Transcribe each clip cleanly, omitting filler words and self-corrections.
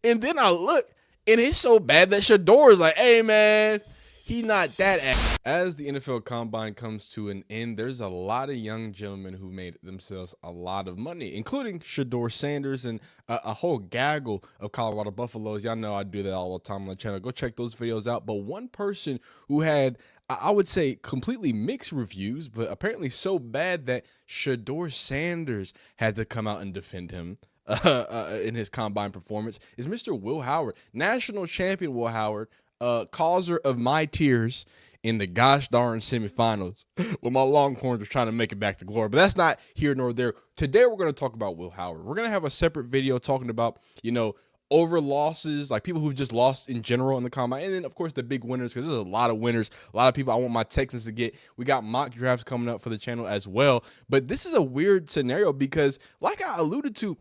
And then I look, and it's so bad that Shedeur is like, hey, man, he's not that. As the NFL Combine comes to an end, there's a lot of young gentlemen who made themselves a lot of money, including Shedeur Sanders and a whole gaggle of Colorado Buffaloes. Y'all know I do that all the time on the channel. Go check those videos out. But one person who had, I would say, completely mixed reviews, but apparently so bad that Shedeur Sanders had to come out and defend him in his combine performance is Mr. Will Howard, national champion Will Howard, causer of my tears in the gosh darn semifinals when my Longhorns were trying to make it back to glory. But that's not here nor there. Today we're going to talk about Will Howard. We're going to have a separate video talking about, over losses, like people who've just lost in general in the combine, and then of course the big winners, because there's a lot of winners, a lot of people I want my Texans to get. We got mock drafts coming up for the channel as well. But this is a weird scenario because, like I alluded to,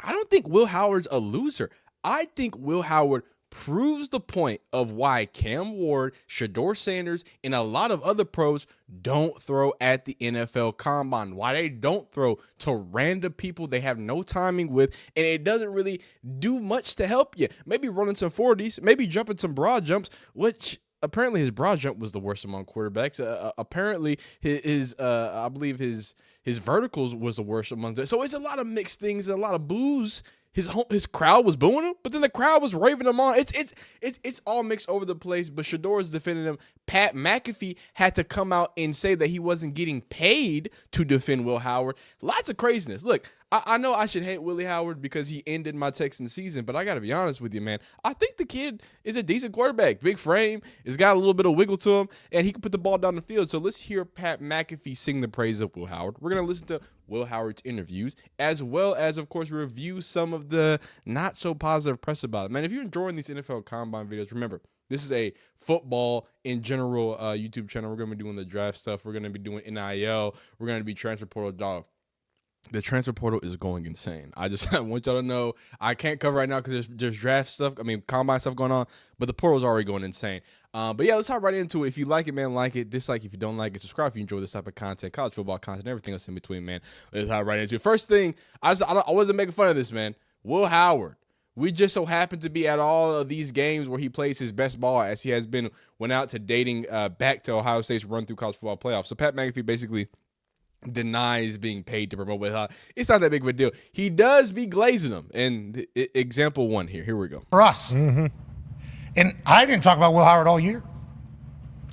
I don't think Will Howard's a loser. I think Will Howard proves the point of why Cam Ward, Shedeur Sanders, and a lot of other pros don't throw at the NFL Combine. Why they don't throw to random people they have no timing with, and it doesn't really do much to help you. Maybe running some 40s, maybe jumping some broad jumps, which apparently his broad jump was the worst among quarterbacks. Apparently I believe his verticals was the worst among them. So it's a lot of mixed things, and a lot of boos. His crowd was booing him, but then the crowd was raving him on. It's all mixed over the place. But Shedeur is defending him. Pat McAfee had to come out and say that he wasn't getting paid to defend Will Howard. Lots of craziness. Look, I know I should hate Willie Howard because he ended my Texans season, but I got to be honest with you, man. I think the kid is a decent quarterback. Big frame. He's got a little bit of wiggle to him, and he can put the ball down the field. So let's hear Pat McAfee sing the praise of Will Howard. We're going to listen to Will Howard's interviews, as well as, of course, review some of the not so positive press about it. Man, if you're enjoying these NFL Combine videos, remember, this is a football in general YouTube channel. We're going to be doing the draft stuff. We're going to be doing NIL. We're going to be transfer portal dog. The transfer portal is going insane. I want y'all to know I can't cover right now because there's draft stuff. I mean, combine stuff going on, but the portal is already going insane. But yeah, let's hop right into it. If you like it, man, like it. Dislike if you don't like it. Subscribe if you enjoy this type of content, college football content, everything else in between, man. Let's hop right into it. First thing, I wasn't making fun of this, man. Will Howard. We just so happen to be at all of these games where he plays his best ball, as he has went out to dating back to Ohio State's run through college football playoffs. So Pat McAfee basically denies being paid to promote Will Howard. It's not that big of a deal. He does be glazing them. And example one here. Here we go. For us. Mm-hmm. And I didn't talk about Will Howard all year.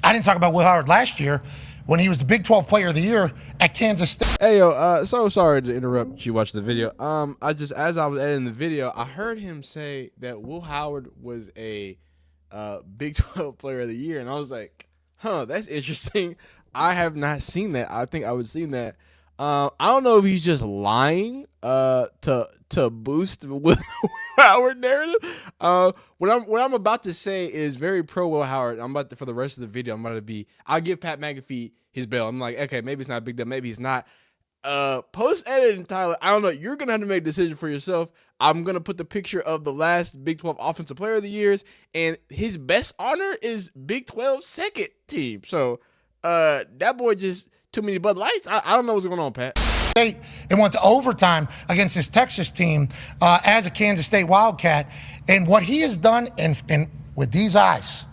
I didn't talk about Will Howard last year when he was the Big 12 Player of the Year at Kansas State. Hey, yo, so sorry to interrupt you watch the video. As I was editing the video, I heard him say that Will Howard was a Big 12 Player of the Year. And I was like, that's interesting. I have not seen that. I think I would seen that. I don't know if he's just lying to boost Will Howard narrative. What I'm about to say is very pro Will Howard. For the rest of the video, I'll give Pat McAfee his bail. I'm like, okay, maybe it's not a big deal, maybe he's not. Post editing, Tyler, I don't know. You're gonna have to make a decision for yourself. I'm gonna put the picture of the last Big 12 Offensive Player of the Years, and his best honor is Big 12 second team. So that boy just too many Bud Lights. I don't know what's going on, Pat. State and went to overtime against this Texas team as a Kansas State Wildcat, and what he has done, and with these eyes,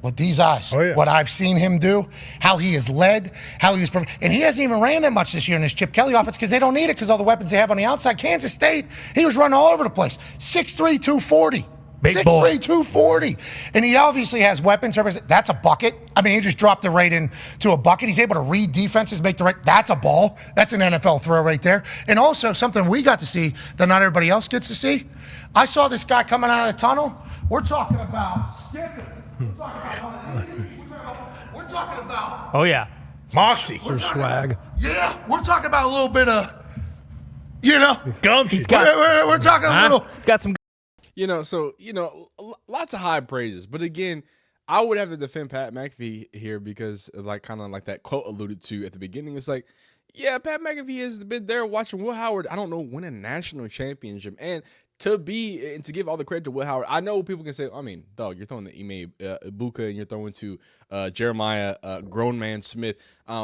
what I've seen him do, how he has led, how he was, and he hasn't even ran that much this year in this Chip Kelly offense because they don't need it because all the weapons they have on the outside. Kansas State, he was running all over the place. 6'3", 240. 6'3", 240. And he obviously has weapons. That's a bucket. I mean, he just dropped it right into a bucket. He's able to read defenses, make the right. That's a ball. That's an NFL throw right there. And also something we got to see that not everybody else gets to see. I saw this guy coming out of the tunnel. We're talking about skipping. We're talking about. Oh, yeah. Moxie. Or swag. Yeah. We're talking about a little bit of, Gums. We're talking a little. He's got some. Lots of high praises. But again, I would have to defend Pat McAfee here because, kind of like that quote alluded to at the beginning, it's like, yeah, Pat McAfee has been there watching Will Howard, I don't know, win a national championship. And to be and to give all the credit to Will Howard, I know people can say, I mean, dog, you're throwing to Ime Ibuka and you're throwing to Jeremiah Grown Man Smith.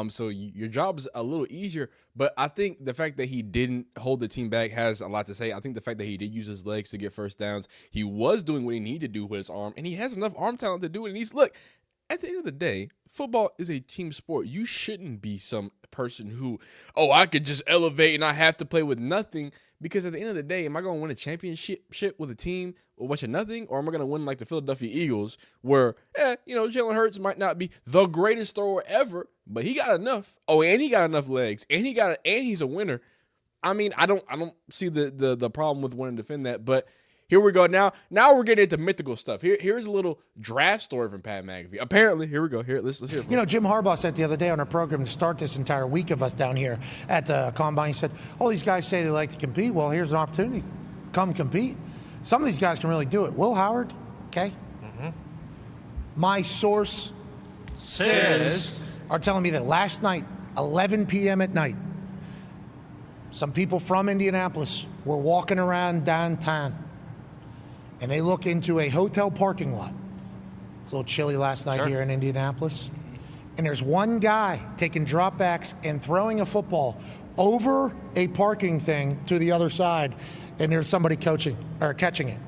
So your job is a little easier. But I think the fact that he didn't hold the team back has a lot to say. I think the fact that he did use his legs to get first downs, he was doing what he needed to do with his arm, and he has enough arm talent to do it. And look, at the end of the day, football is a team sport. You shouldn't be some person who, I could just elevate and I have to play with nothing. Because at the end of the day, am I going to win a championship with a team with a bunch of nothing? Or am I going to win like the Philadelphia Eagles where, Jalen Hurts might not be the greatest thrower ever, but he got enough. Oh, and he got enough legs. And he's a winner. I mean, I don't see the problem with wanting to defend that. But here we go. Now we're getting into mythical stuff. Here's a little draft story from Pat McAfee. Apparently, here we go. Let's hear it. Jim Harbaugh said the other day on our program to start this entire week of us down here at the Combine, he said, all these guys say they like to compete. Well, here's an opportunity. Come compete. Some of these guys can really do it. Will Howard, okay? Mm-hmm. My source says are telling me that last night, 11 p.m. at night, some people from Indianapolis were walking around downtown, and they look into a hotel parking lot. It's a little chilly last night here in Indianapolis. And there's one guy taking dropbacks and throwing a football over a parking thing to the other side, and there's somebody catching it.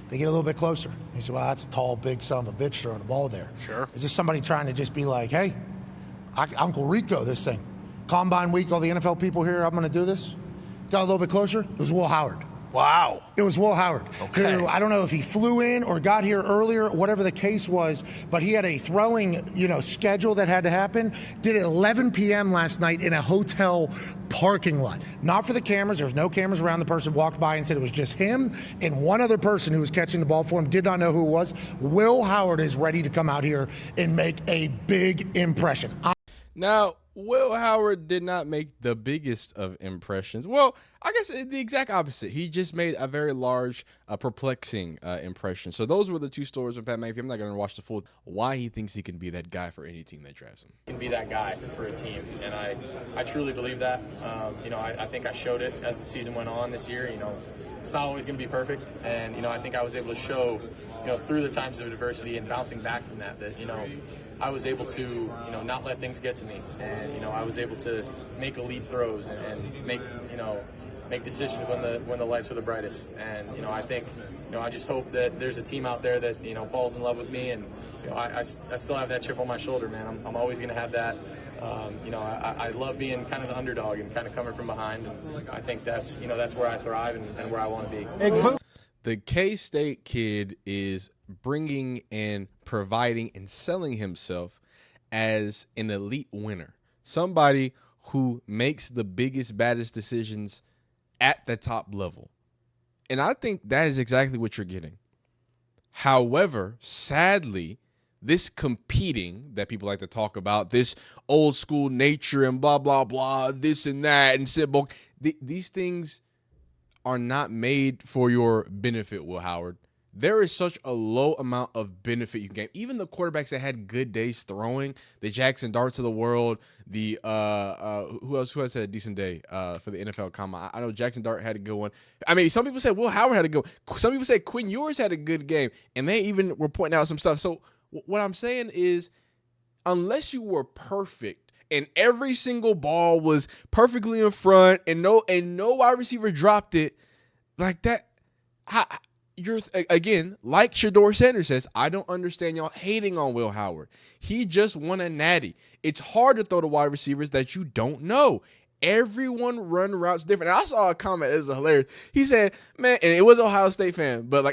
They get a little bit closer. He said, well, that's a tall, big son of a bitch throwing the ball there. Sure. Is this somebody trying to just be like, hey, Uncle Rico, this thing. Combine week, all the NFL people here, I'm going to do this. Got a little bit closer. It was Will Howard. Wow. It was Will Howard, who I don't know if he flew in or got here earlier, whatever the case was, but he had a throwing, schedule that had to happen. Did it 11 p.m. last night in a hotel parking lot. Not for the cameras. There was no cameras around. The person walked by and said it was just him and one other person who was catching the ball for him. Did not know who it was. Will Howard is ready to come out here and make a big impression. Now, Will Howard did not make the biggest of impressions. Well, I guess the exact opposite. He just made a very large, perplexing impression. So those were the two stories with Pat McAfee. I'm not going to watch the full. Why he thinks he can be that guy for any team that drafts him. Can be that guy for a team, and I truly believe that. I think I showed it as the season went on this year. It's not always going to be perfect, and I think I was able to show, through the times of adversity and bouncing back from that, I was able to, not let things get to me, and I was able to make elite throws and make decisions when the lights were the brightest. And I think, I just hope that there's a team out there that falls in love with me, and I still have that chip on my shoulder, man. I'm always going to have that. I love being kind of the underdog and kind of coming from behind. And I think that's where I thrive and where I want to be. The K-State kid is bringing and providing and selling himself as an elite winner, somebody who makes the biggest, baddest decisions at the top level. And I think that is exactly what you're getting. However, sadly, this competing that people like to talk about, this old school nature and blah, blah, blah, this and that, and Sibbo, these things are not made for your benefit, Will Howard. There is such a low amount of benefit you can get. Even the quarterbacks that had good days throwing, the Jackson Darts of the world, the who else had a decent day for the NFL Combine? I know Jackson Dart had a good one. I mean, some people said Will Howard had a good one. Some people said Quinn Ewers had a good game, and they even were pointing out some stuff. So what I'm saying is, unless you were perfect and every single ball was perfectly in front and no wide receiver dropped it like that, you're again, like Shedeur Sanders says, I don't understand y'all hating on Will Howard. He just won a natty. It's hard to throw to wide receivers that you don't know. Everyone run routes different. And I saw a comment, it was hilarious. He said, man, and it was an Ohio State fan, but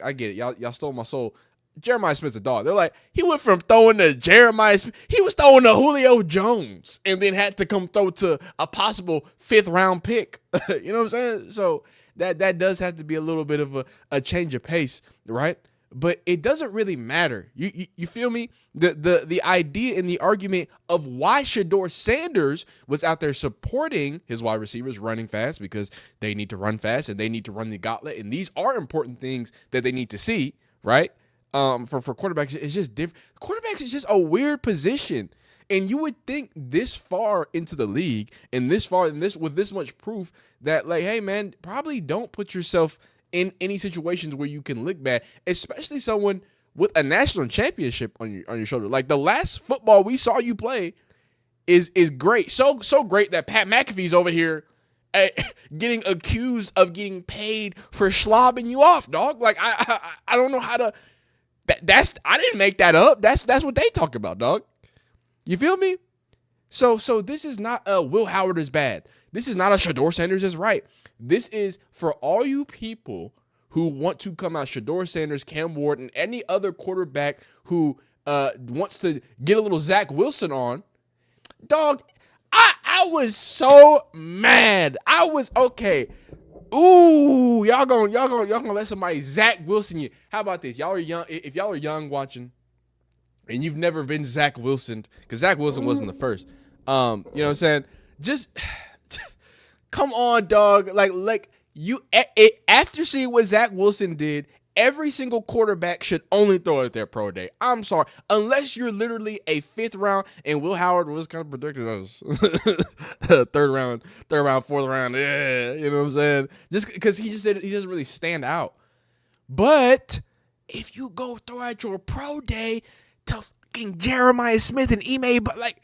I get it. Y'all stole my soul. Jeremiah Smith's a dog. They're like, he went from throwing to Jeremiah Smith. He was throwing to Julio Jones and then had to come throw to a possible 5th round pick. You know what I'm saying? So that does have to be a little bit of a change of pace, right? But it doesn't really matter. You feel me? The idea and the argument of why Shedeur Sanders was out there supporting his wide receivers running fast, because they need to run fast and they need to run the gauntlet. And these are important things that they need to see, right? For quarterbacks, it's just different. Quarterbacks is just a weird position. And you would think this far into the league and this far in this with this much proof that, like, hey man, probably don't put yourself in any situations where you can look bad, especially someone with a national championship on your shoulder. Like, the last football we saw you play is great. So great that Pat McAfee's over here getting accused of getting paid for slobbing you off, dog. Like, I don't know how to. I didn't make that up. That's what they talk about, dog. You feel me? So this is not a Will Howard is bad. This is not a Shedeur Sanders is right. This is for all you people who want to come out Shedeur Sanders, Cam Ward, and any other quarterback who wants to get a little Zach Wilson on. Dog, I was so mad. I was okay. Ooh, y'all gonna let somebody Zach Wilson you. How about this? Y'all are young. If y'all are young watching, and you've never been Zach Wilson, because Zach Wilson wasn't the first. You know what I'm saying? Just come on, dog. Like you after seeing what Zach Wilson did, every single quarterback should only throw it at their pro day. I'm sorry. Unless you're literally a 5th round, and Will Howard was kind of predicted as third round, 4th round. Yeah, you know what I'm saying? Just because he just said he doesn't really stand out. But if you go throw at your pro day to fucking Jeremiah Smith and Ime, but like,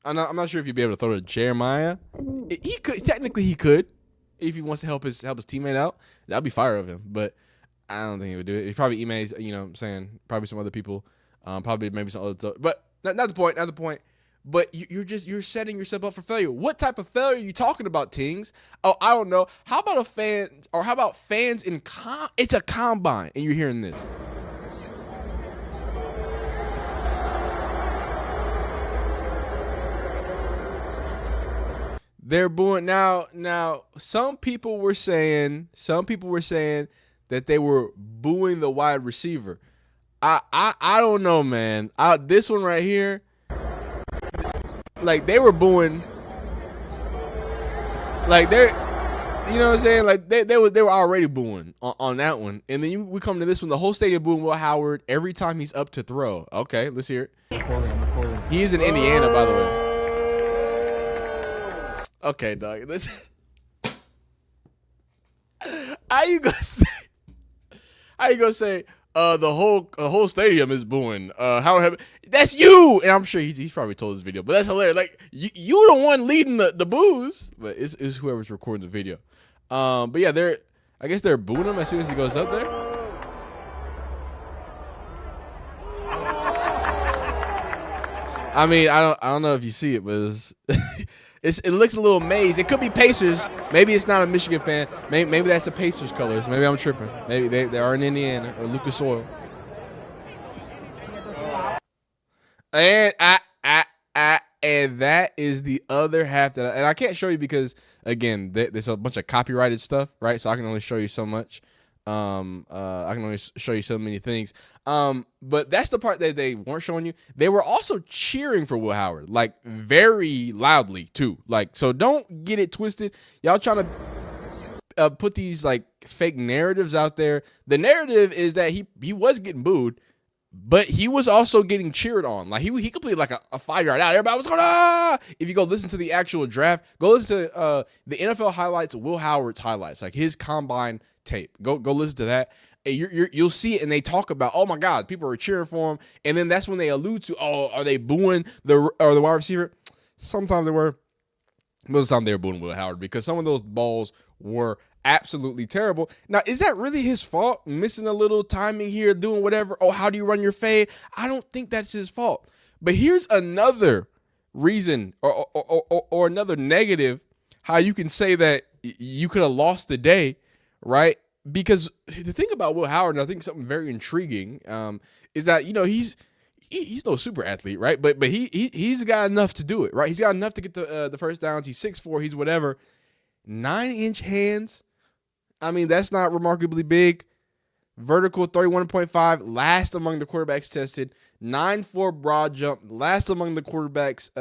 I'm not sure if you'd be able to throw to Jeremiah. He could, technically he could, if he wants to help his teammate out. That'd be fire of him, but I don't think he would do it. He probably emails, you know what I'm saying, probably some other people, probably maybe some other stuff. But not the point. But you're setting yourself up for failure. What type of failure are you talking about, Tings? Oh, I don't know. How about fans in it's a combine and you're hearing this? They're booing now. Some people were saying that they were booing the wide receiver. I don't know, man. This one right here, like, they were booing, like, they're, you know what I'm saying? Like, they were already booing on that one, and then we come to this one. The whole stadium booing Will Howard every time he's up to throw. Okay, let's hear it. Recording. He's in Indiana, by the way. Okay, dog. How you gonna say the whole stadium is booing that's you? And I'm sure he's probably told this video, but that's hilarious. Like, you the one leading the boos, but it's whoever's recording the video. But yeah, I guess they're booing him as soon as he goes up there. I mean, I don't know if you see it, but it looks a little maze. It could be Pacers. Maybe it's not a Michigan fan. Maybe that's the Pacers colors. Maybe I'm tripping. Maybe they are in Indiana or Lucas Oil. And and that is the other half and I can't show you because, again, there's a bunch of copyrighted stuff, right? So I can only show you so much. I can only show you so many things. But that's the part that they weren't showing you. They were also cheering for Will Howard, like, very loudly too. Like, so don't get it twisted. Y'all trying to put these, like, fake narratives out there. The narrative is that he was getting booed, but he was also getting cheered on. Like, he completed like a 5-yard out. Everybody was going, ah! If you go listen to the actual draft, go listen to the NFL highlights, Will Howard's highlights, like his combine tape. Go listen to that. And you'll see it, and they talk about, oh my God, people are cheering for him, and then that's when they allude to, oh, are they booing the wide receiver? Sometimes they were. Most of the time they were booing Will Howard because some of those balls were absolutely terrible. Now, is that really his fault? Missing a little timing here, doing whatever. Oh, how do you run your fade? I don't think that's his fault. But here's another reason or another negative how you can say that you could have lost the day, right? Because the thing about Will Howard, and I think something very intriguing, is that, you know, he's no super athlete, right? But he's got enough to do it, right? He's got enough to get the first downs. He's 6'4", he's whatever. 9-inch hands. I mean, that's not remarkably big. Vertical 31.5, last among the quarterbacks tested. 9.4 broad jump, last among the quarterbacks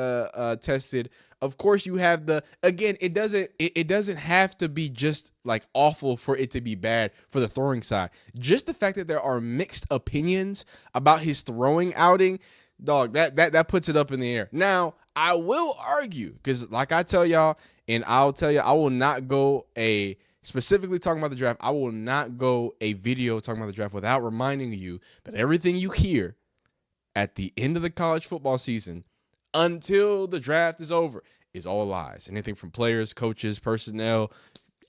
tested. Of course, you have it doesn't have to be just like awful for it to be bad for the throwing side. Just the fact that there are mixed opinions about his throwing outing dog, that puts it up in the air. Now, I will argue, because like I tell y'all, and I'll tell you, I will not go specifically talking about the draft, I will not go a video talking about the draft without reminding you that everything you hear at the end of the college football season until the draft is over is all lies. Anything from players, coaches, personnel,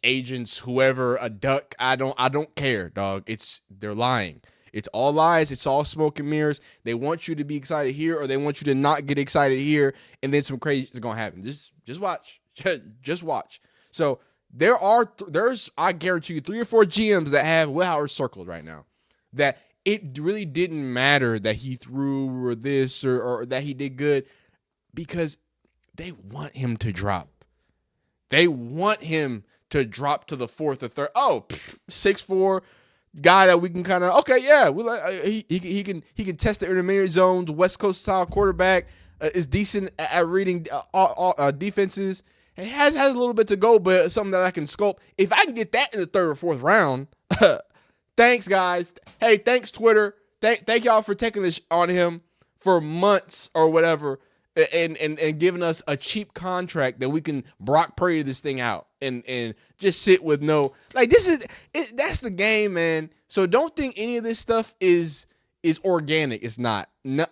agents, whoever, a duck, I don't care, dog. They're lying. It's all lies. It's all smoke and mirrors. They want you to be excited here, or they want you to not get excited here, and then some crazy is gonna happen. Just watch. Just watch. So there's I guarantee you 3 or 4 GMs that have Will Howard circled right now. That it really didn't matter that he threw or this or that he did good, because they want him to drop. They want him to drop to the 4th or 3rd. Oh, 6'4" guy that we can kind of, okay, yeah, he can test the intermediate zones. West Coast style quarterback, is decent at reading defenses. It has a little bit to go, but something that I can sculpt. If I can get that in the 3rd or 4th round, thanks guys. Hey, thanks Twitter. Thank y'all for taking this on him for months or whatever, and giving us a cheap contract that we can Brock Purdy this thing out and just sit with no, like, that's the game, man. So don't think any of this stuff is organic. It's not. Will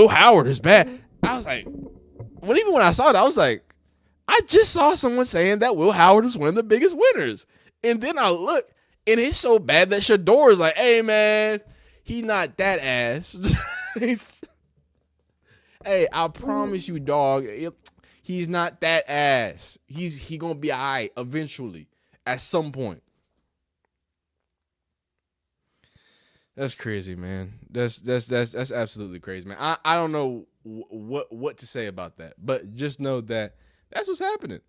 Howard is bad. I was like, even when I saw it, I was like, I just saw someone saying that Will Howard is one of the biggest winners. And then I look, and it's so bad that Shedeur is like, hey, man, he's not that ass. Hey, I promise you, dog, he's not that ass. He gonna be all right eventually at some point. That's crazy, man. That's absolutely crazy, man. I don't know what to say about that, but just know that that's what's happening.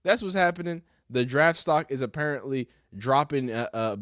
That's what's happening. The draft stock is apparently dropping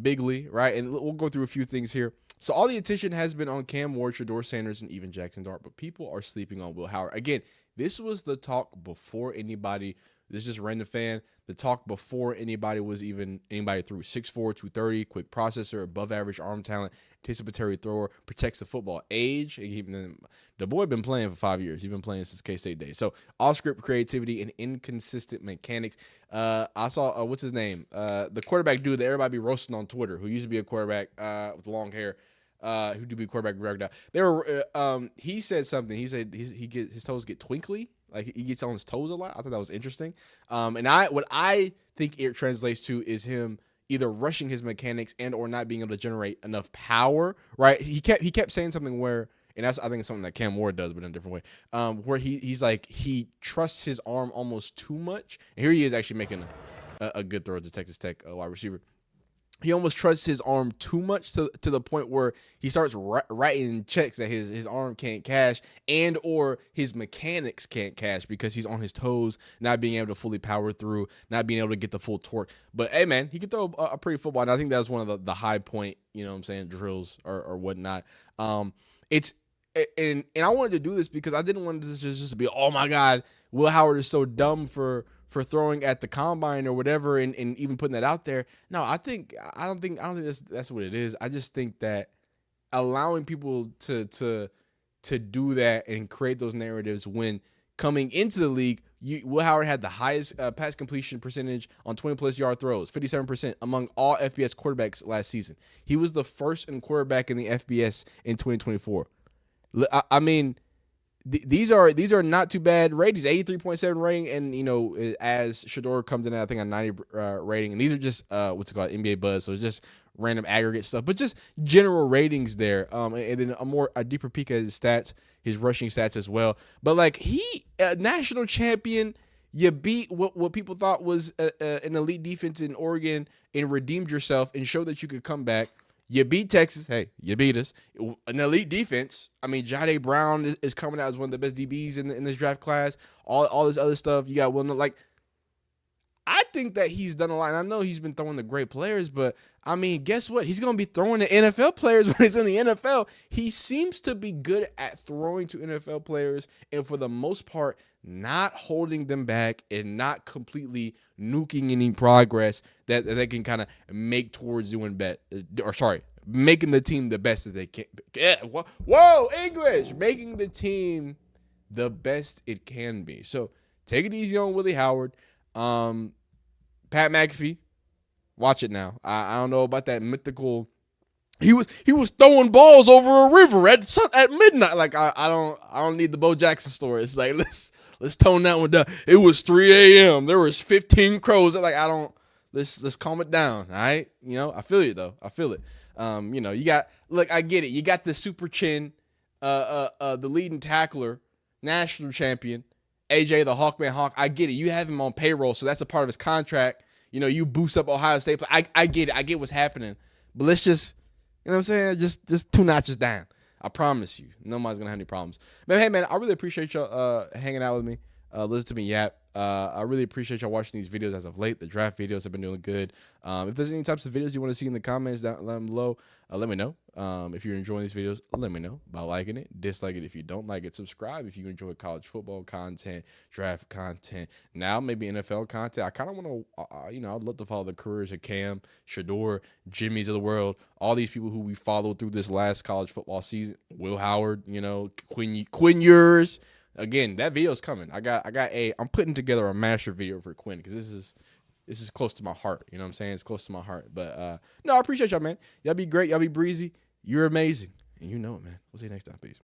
bigly, right? And we'll go through a few things here. So all the attention has been on Cam Ward, Shedeur Sanders, and even Jackson Dart, but people are sleeping on Will Howard. Again, this was the talk before anybody. This is just random fan. The talk before anybody through 6'4", 230, quick processor, above average arm talent, anticipatory thrower, protects the football. Age, the boy been playing for 5 years. He's been playing since K-State days. So off-script creativity and inconsistent mechanics. I saw, what's his name? The quarterback dude that everybody be roasting on Twitter, who used to be a quarterback with long hair. Who do be quarterback right now? He said something. He said his toes get twinkly, like he gets on his toes a lot. I thought that was interesting. And what I think it translates to is him either rushing his mechanics and or not being able to generate enough power. Right? He kept saying something where, and I think it's something that Cam Ward does, but in a different way. Where he's like he trusts his arm almost too much. And here he is actually making a good throw to Texas Tech wide receiver. He almost trusts his arm too much to the point where he starts writing checks that his arm can't cash and or his mechanics can't cash because he's on his toes, not being able to fully power through, not being able to get the full torque. But, hey, man, he can throw a pretty football, and I think that was one of the high point, you know what I'm saying, drills or whatnot. And I wanted to do this because I didn't want this just to be, oh, my God, Will Howard is so dumb for throwing at the combine or whatever and even putting that out there. No, I don't think that's what it is. I just think that allowing people to do that and create those narratives when coming into the league, Will Howard had the highest pass completion percentage on 20-plus yard throws, 57% among all FBS quarterbacks last season. He was the first in quarterback in the FBS in 2024. I mean, these are not too bad ratings, 83.7 rating, and as Shedeur comes in at I think a 90 rating, and these are just what's it called, NBA Buzz, so it's just random aggregate stuff, but just general ratings there. And then a deeper peek at his stats, his rushing stats as well. But like he national champion, you beat what people thought was an elite defense in Oregon and redeemed yourself and showed that you could come back. You beat Texas. Hey, you beat us. An elite defense. I mean, Jahdae Brown is coming out as one of the best DBs in this draft class. All this other stuff. You got I think that he's done a lot. And I know he's been throwing the great players, but I mean, guess what? He's going to be throwing the NFL players when he's in the NFL. He seems to be good at throwing to NFL players, and for the most part, not holding them back and not completely nuking any progress that they can kind of make towards doing making the team the best that they can. Yeah, whoa, English, making the team the best it can be. So take it easy on Willie Howard. Pat McAfee, watch it now. I don't know about that mythical. He was throwing balls over a river at midnight. Like I don't need the Bo Jackson story. It's like let's tone that one down. It was 3 a.m. There was 15 crows. Like let's calm it down. All right, I feel you though. I feel it. You got I get it. You got the super chin, the leading tackler, national champion, AJ the Hawkman Hawk. I get it. You have him on payroll, so that's a part of his contract. You boost up Ohio State. I get it. I get what's happening. But let's just. You know what I'm saying? Just 2 notches down. I promise you. Nobody's going to have any problems. But hey, man, I really appreciate y'all hanging out with me. Listen to me yap. I really appreciate y'all watching these videos as of late. The draft videos have been doing good. If there's any types of videos you want to see in the comments down below, let me know. If you're enjoying these videos, let me know by liking it, dislike it if you don't like it, subscribe if you enjoy college football content, draft content, now maybe NFL content. I kind of want to, I'd love to follow the careers of Cam, Shedeur, Jimmy's of the world, all these people who we followed through this last college football season. Will Howard, Quinn Ewers. Again, that video's coming. I'm putting together a master video for Quinn because this is close to my heart. You know what I'm saying? It's close to my heart. But no, I appreciate y'all, man. Y'all be great. Y'all be breezy. You're amazing. And you know it, man. We'll see you next time. Peace.